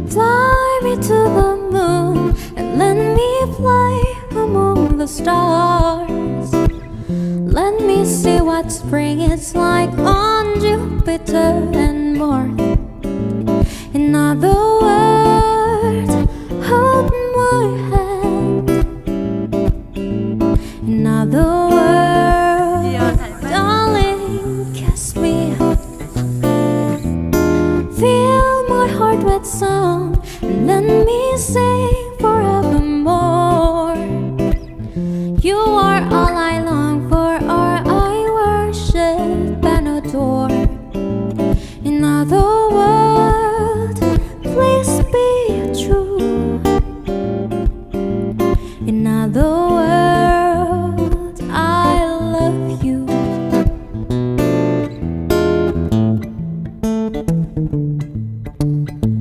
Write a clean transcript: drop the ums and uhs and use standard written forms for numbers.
Fly me to the moon and let me play among the stars. Let me see what spring is like on Jupiter and Mars. In other words, hold my hand. In other words, darling, kiss me. Fill my heart with song and let me sing